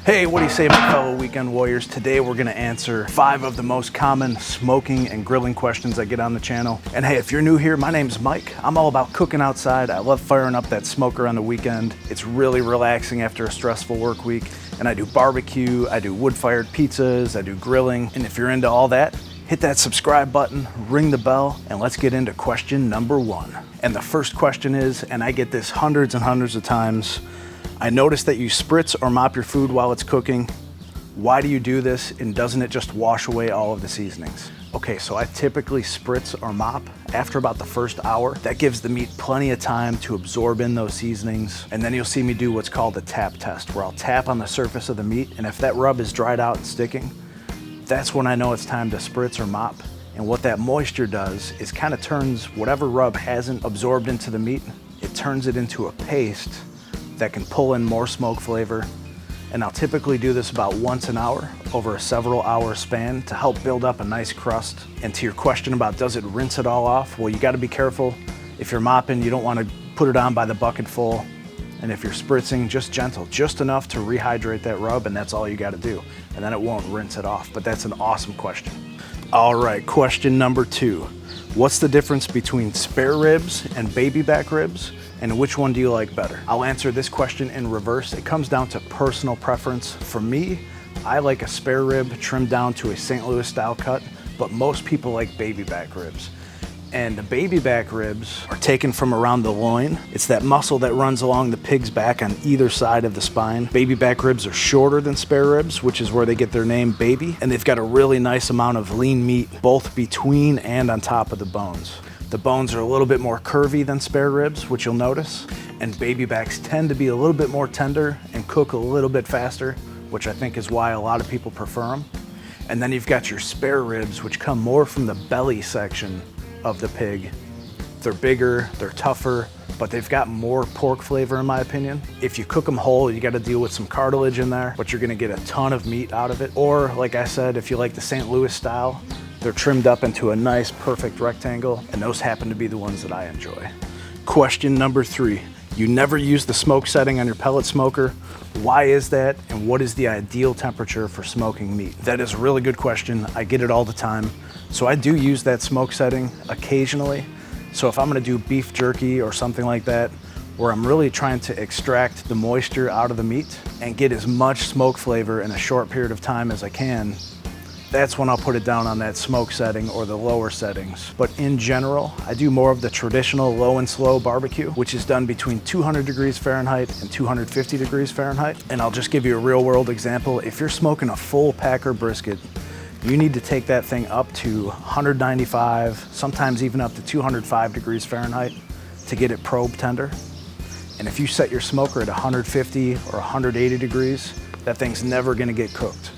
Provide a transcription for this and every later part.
Hey, what do you say, my fellow weekend warriors? Today we're gonna answer 5 of the most common smoking and grilling questions I get on the channel. And hey, if you're new here, my name's Mike. I'm all about cooking outside. I love firing up that smoker on the weekend. It's really relaxing after a stressful work week. And I do barbecue, I do wood-fired pizzas, I do grilling. And if you're into all that, hit that subscribe button, ring the bell, and let's get into question number 1. And the first question is, and I get this hundreds and hundreds of times, I noticed that you spritz or mop your food while it's cooking. Why do you do this, and doesn't it just wash away all of the seasonings? Okay, so I typically spritz or mop after about the first hour. That gives the meat plenty of time to absorb in those seasonings. And then you'll see me do what's called a tap test, where I'll tap on the surface of the meat, and if that rub is dried out and sticking, that's when I know it's time to spritz or mop. And what that moisture does is kind of turns whatever rub hasn't absorbed into the meat, it turns it into a paste that can pull in more smoke flavor. And I'll typically do this about once an hour over a several hour span to help build up a nice crust. And to your question about does it rinse it all off? Well, you gotta be careful. If you're mopping, you don't wanna put it on by the bucket full. And if you're spritzing, just gentle, just enough to rehydrate that rub, and that's all you gotta do. And then it won't rinse it off, but that's an awesome question. All right, question number 2. What's the difference between spare ribs and baby back ribs? And which one do you like better? I'll answer this question in reverse. It comes down to personal preference. For me, I like a spare rib trimmed down to a St. Louis style cut, but most people like baby back ribs. And the baby back ribs are taken from around the loin. It's that muscle that runs along the pig's back on either side of the spine. Baby back ribs are shorter than spare ribs, which is where they get their name baby. And they've got a really nice amount of lean meat, both between and on top of the bones. The bones are a little bit more curvy than spare ribs, which you'll notice. And baby backs tend to be a little bit more tender and cook a little bit faster, which I think is why a lot of people prefer them. And then you've got your spare ribs, which come more from the belly section of the pig. They're bigger, they're tougher, but they've got more pork flavor in my opinion. If you cook them whole, you gotta deal with some cartilage in there, but you're gonna get a ton of meat out of it. Or like I said, if you like the St. Louis style, they're trimmed up into a nice, perfect rectangle, and those happen to be the ones that I enjoy. Question number 3. You never use the smoke setting on your pellet smoker. Why is that, and what is the ideal temperature for smoking meat? That is a really good question. I get it all the time. So I do use that smoke setting occasionally. So if I'm gonna do beef jerky or something like that, where I'm really trying to extract the moisture out of the meat and get as much smoke flavor in a short period of time as I can, that's when I'll put it down on that smoke setting or the lower settings. But in general, I do more of the traditional low and slow barbecue, which is done between 200 degrees Fahrenheit and 250 degrees Fahrenheit. And I'll just give you a real world example. If you're smoking a full packer brisket, you need to take that thing up to 195, sometimes even up to 205 degrees Fahrenheit to get it probe tender. And if you set your smoker at 150 or 180 degrees, that thing's never gonna get cooked.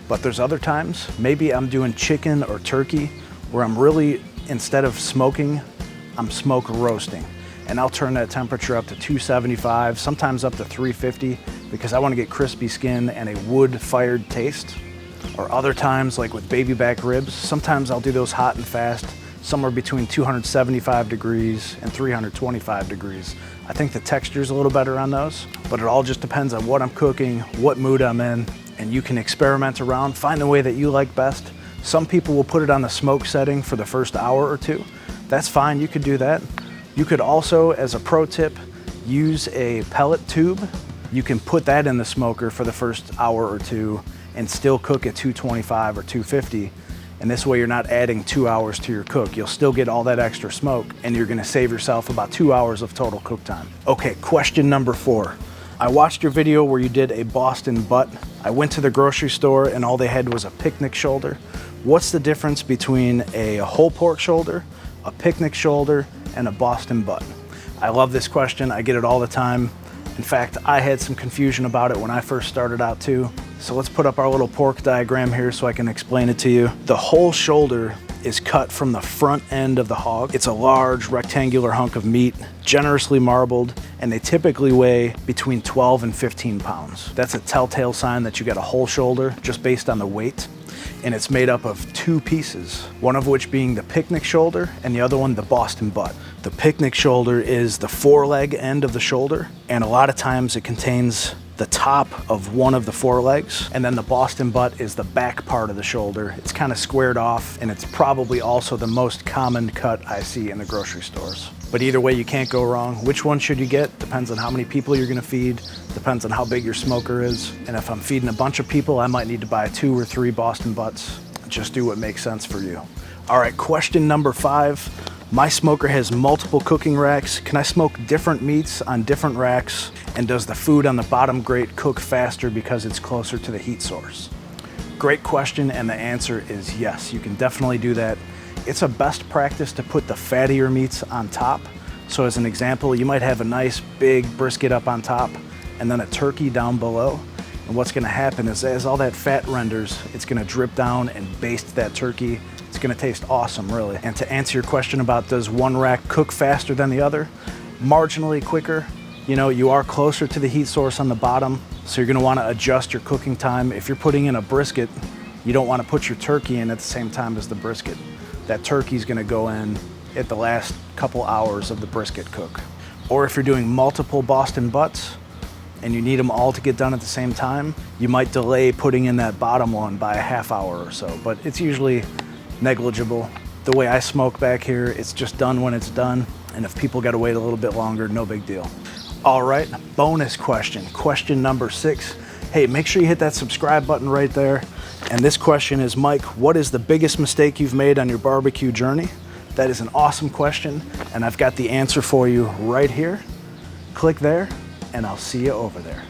But there's other times, maybe I'm doing chicken or turkey, where I'm really, instead of smoking, I'm smoke roasting. And I'll turn that temperature up to 275, sometimes up to 350, because I wanna get crispy skin and a wood-fired taste. Or other times, like with baby back ribs, sometimes I'll do those hot and fast, somewhere between 275 degrees and 325 degrees. I think the texture's a little better on those, but it all just depends on what I'm cooking, what mood I'm in, and you can experiment around, find the way that you like best. Some people will put it on the smoke setting for the first hour or 2. That's fine, you could do that. You could also, as a pro tip, use a pellet tube. You can put that in the smoker for the first hour or 2 and still cook at 225 or 250. And this way you're not adding 2 hours to your cook. You'll still get all that extra smoke, and you're gonna save yourself about 2 hours of total cook time. Okay, question number 4. I watched your video where you did a Boston butt. I went to the grocery store and all they had was a picnic shoulder. What's the difference between a whole pork shoulder, a picnic shoulder, and a Boston butt? I love this question, I get it all the time. In fact, I had some confusion about it when I first started out too. So let's put up our little pork diagram here so I can explain it to you. The whole shoulder is cut from the front end of the hog. It's a large rectangular hunk of meat, generously marbled, and they typically weigh between 12 and 15 pounds. That's a telltale sign that you got a whole shoulder just based on the weight. and it's made up of two pieces, one of which being the picnic shoulder and the other one the Boston butt. The picnic shoulder is the foreleg end of the shoulder, and a lot of times it contains the top of one of the forelegs, and then the Boston butt is the back part of the shoulder. It's kind of squared off, and it's probably also the most common cut I see in the grocery stores. But either way, you can't go wrong. Which one should you get? Depends on how many people you're gonna feed, depends on how big your smoker is. And if I'm feeding a bunch of people, I might need to buy 2 or 3 Boston butts. Just do what makes sense for you. All right, question number 5. My smoker has multiple cooking racks. Can I smoke different meats on different racks? And does the food on the bottom grate cook faster because it's closer to the heat source? Great question, and the answer is yes, you can definitely do that. It's a best practice to put the fattier meats on top. So as an example, you might have a nice big brisket up on top and then a turkey down below. And what's gonna happen is as all that fat renders, it's gonna drip down and baste that turkey. It's gonna taste awesome, really. And to answer your question about does one rack cook faster than the other, marginally quicker. You know, you are closer to the heat source on the bottom, so you're gonna wanna adjust your cooking time. If you're putting in a brisket, you don't wanna put your turkey in at the same time as the brisket. That turkey's gonna go in at the last couple hours of the brisket cook. Or if you're doing multiple Boston butts and you need them all to get done at the same time, you might delay putting in that bottom one by a half hour or so, but it's usually negligible. The way I smoke back here, it's just done when it's done, and if people gotta wait a little bit longer, no big deal. All right, bonus question. Question number 6. Hey, make sure you hit that subscribe button right there. And this question is, Mike, what is the biggest mistake you've made on your barbecue journey? That is an awesome question, and I've got the answer for you right here. Click there, and I'll see you over there.